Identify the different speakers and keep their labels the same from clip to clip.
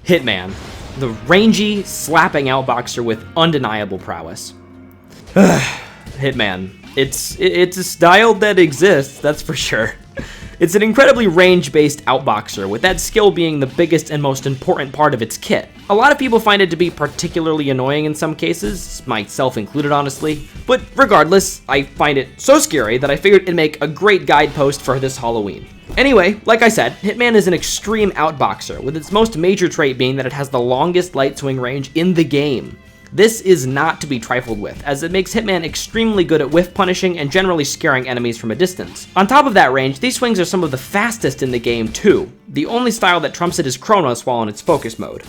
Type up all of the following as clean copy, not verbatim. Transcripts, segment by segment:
Speaker 1: Hitman, the rangy, slapping outboxer with undeniable prowess. Hitman. It's a style that exists, that's for sure. It's an incredibly range-based outboxer, with that skill being the biggest and most important part of its kit. A lot of people find it to be particularly annoying in some cases, myself included honestly, but regardless, I find it so scary that I figured it'd make a great guidepost for this Halloween. Anyway, like I said, Hitman is an extreme outboxer, with its most major trait being that it has the longest light swing range in the game. This is not to be trifled with, as it makes Hitman extremely good at whiff punishing and generally scaring enemies from a distance. On top of that range, these swings are some of the fastest in the game too. The only style that trumps it is Chronos while in its focus mode.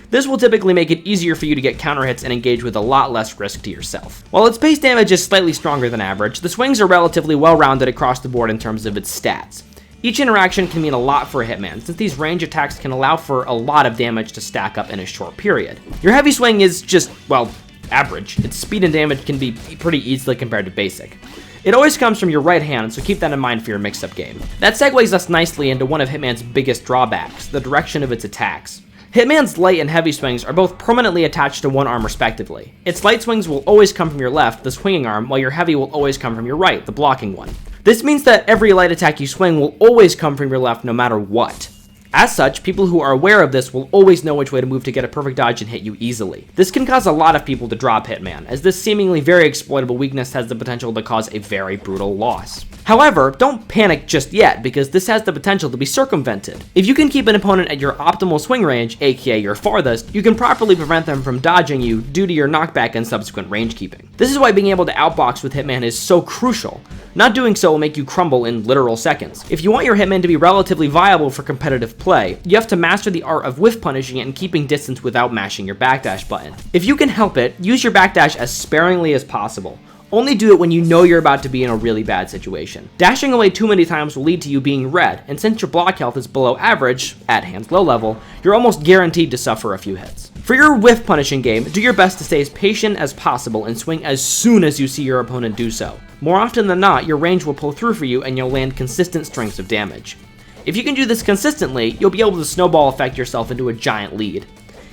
Speaker 1: This will typically make it easier for you to get counter hits and engage with a lot less risk to yourself. While its base damage is slightly stronger than average, the swings are relatively well rounded across the board in terms of its stats. Each interaction can mean a lot for a Hitman, since these range attacks can allow for a lot of damage to stack up in a short period. Your heavy swing is just, well, average. Its speed and damage can be pretty easily compared to basic. It always comes from your right hand, so keep that in mind for your mix-up game. That segues us nicely into one of Hitman's biggest drawbacks, the direction of its attacks. Hitman's light and heavy swings are both permanently attached to one arm respectively. Its light swings will always come from your left, the swinging arm, while your heavy will always come from your right, the blocking one. This means that every light attack you swing will always come from your left no matter what. As such, people who are aware of this will always know which way to move to get a perfect dodge and hit you easily. This can cause a lot of people to drop Hitman, as this seemingly very exploitable weakness has the potential to cause a very brutal loss. However, don't panic just yet, because this has the potential to be circumvented. If you can keep an opponent at your optimal swing range, aka your farthest, you can properly prevent them from dodging you due to your knockback and subsequent range keeping. This is why being able to outbox with Hitman is so crucial. Not doing so will make you crumble in literal seconds. If you want your Hitman to be relatively viable for competitive play, you have to master the art of whiff punishing and keeping distance without mashing your backdash button. If you can help it, use your backdash as sparingly as possible. Only do it when you know you're about to be in a really bad situation. Dashing away too many times will lead to you being red, and since your block health is below average, at hands low level, you're almost guaranteed to suffer a few hits. For your whiff punishing game, do your best to stay as patient as possible and swing as soon as you see your opponent do so. More often than not, your range will pull through for you and you'll land consistent strengths of damage. If you can do this consistently, you'll be able to snowball effect yourself into a giant lead.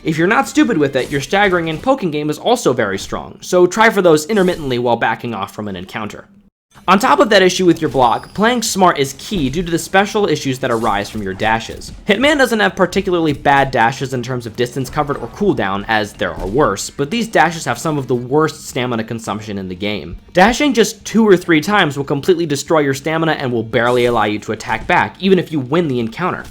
Speaker 1: If you're not stupid with it, your staggering and poking game is also very strong, so try for those intermittently while backing off from an encounter. On top of that issue with your block, playing smart is key due to the special issues that arise from your dashes. Hitman doesn't have particularly bad dashes in terms of distance covered or cooldown, as there are worse, but these dashes have some of the worst stamina consumption in the game. Dashing just 2 or 3 times will completely destroy your stamina and will barely allow you to attack back, even if you win the encounter.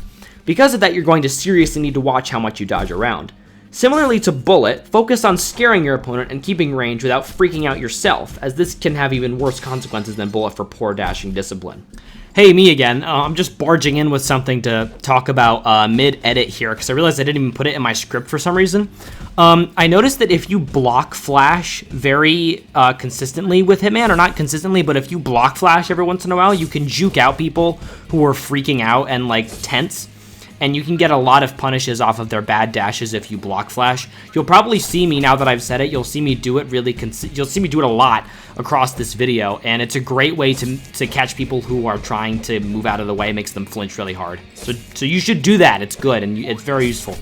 Speaker 1: Because of that, you're going to seriously need to watch how much you dodge around. Similarly to Bullet, focus on scaring your opponent and keeping range without freaking out yourself, as this can have even worse consequences than Bullet for poor dashing discipline. Hey, me again. I'm just barging in with something to talk about mid-edit here, because I realized I didn't even put it in my script for some reason. I noticed that if you block flash very consistently with Hitman, or not consistently, but if you block flash every once in a while, you can juke out people who are freaking out and like tense. And you can get a lot of punishes off of their bad dashes if you block flash. You'll probably see me, now that I've said it, you'll see me do it you'll see me do it a lot across this video, and it's a great way to catch people who are trying to move out of the way. It makes them flinch really hard. So you should do that, it's good, and it's very useful.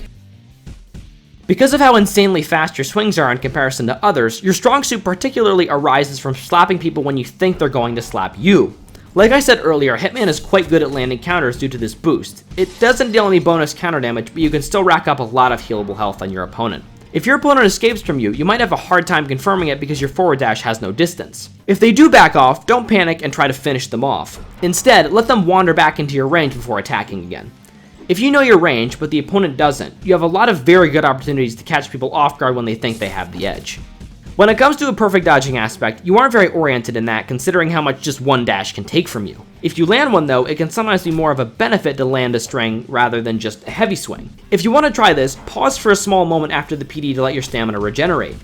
Speaker 1: Because of how insanely fast your swings are in comparison to others, your strong suit particularly arises from slapping people when you think they're going to slap you. Like I said earlier, Hitman is quite good at landing counters due to this boost. It doesn't deal any bonus counter damage, but you can still rack up a lot of healable health on your opponent. If your opponent escapes from you, you might have a hard time confirming it because your forward dash has no distance. If they do back off, don't panic and try to finish them off. Instead, let them wander back into your range before attacking again. If you know your range, but the opponent doesn't, you have a lot of very good opportunities to catch people off guard when they think they have the edge. When it comes to a perfect dodging aspect, you aren't very oriented in that, considering how much just one dash can take from you. If you land one though, it can sometimes be more of a benefit to land a string rather than just a heavy swing. If you want to try this, pause for a small moment after the PD to let your stamina regenerate.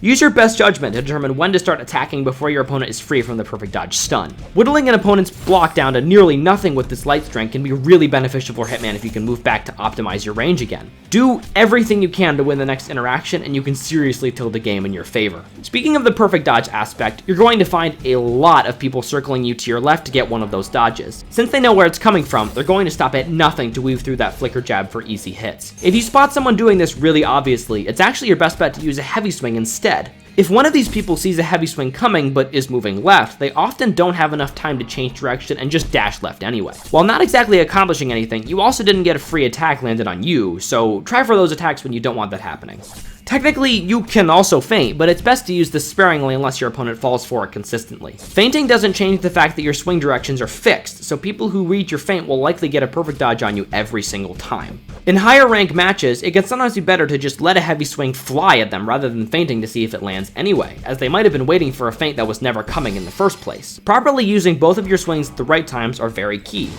Speaker 1: Use your best judgment to determine when to start attacking before your opponent is free from the perfect dodge stun. Whittling an opponent's block down to nearly nothing with this light strength can be really beneficial for Hitman if you can move back to optimize your range again. Do everything you can to win the next interaction, and you can seriously tilt the game in your favor. Speaking of the perfect dodge aspect, you're going to find a lot of people circling you to your left to get one of those dodges. Since they know where it's coming from, they're going to stop at nothing to weave through that flicker jab for easy hits. If you spot someone doing this really obviously, it's actually your best bet to use a heavy swing instead. If one of these people sees a heavy swing coming but is moving left, they often don't have enough time to change direction and just dash left anyway. While not exactly accomplishing anything, you also didn't get a free attack landed on you, so try for those attacks when you don't want that happening. Technically, you can also feint, but it's best to use this sparingly unless your opponent falls for it consistently. Feinting doesn't change the fact that your swing directions are fixed, so people who read your feint will likely get a perfect dodge on you every single time. In higher rank matches, it can sometimes be better to just let a heavy swing fly at them rather than feinting to see if it lands anyway, as they might have been waiting for a feint that was never coming in the first place. Properly using both of your swings at the right times are very key.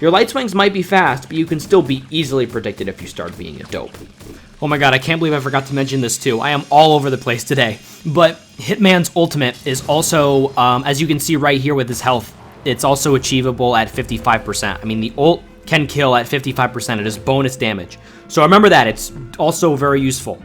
Speaker 1: Your light swings might be fast, but you can still be easily predicted if you start being a dope. Oh my god, I can't believe I forgot to mention this too. I am all over the place today. But Hitman's ultimate is also, as you can see right here with his health, it's also achievable at 55%. I mean, the ult can kill at 55%. It is bonus damage. So remember that. It's also very useful.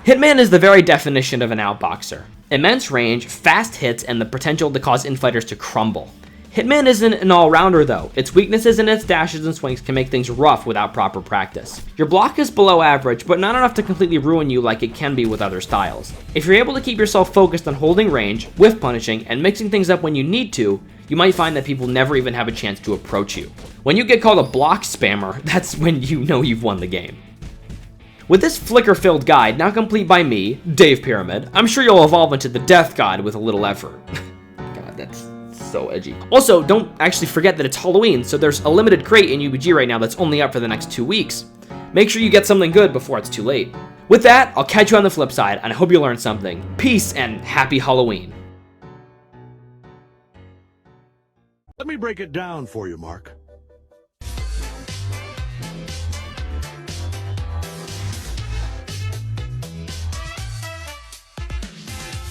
Speaker 1: Hitman is the very definition of an outboxer. Immense range, fast hits, and the potential to cause infighters to crumble. Hitman isn't an all-rounder though. Its weaknesses and its dashes and swings can make things rough without proper practice. Your block is below average, but not enough to completely ruin you like it can be with other styles. If you're able to keep yourself focused on holding range, whiff punishing, and mixing things up when you need to, you might find that people never even have a chance to approach you. When you get called a block spammer, that's when you know you've won the game. With this flicker-filled guide, now complete by me, Dave Pyramid, I'm sure you'll evolve into the Death God with a little effort. God, that's so edgy. Also, don't actually forget that it's Halloween, so there's a limited crate in UBG right now that's only up for the next 2 weeks. Make sure you get something good before it's too late. With that, I'll catch you on the flip side, and I hope you learned something. Peace and happy Halloween.
Speaker 2: Let me break it down for you, Mark.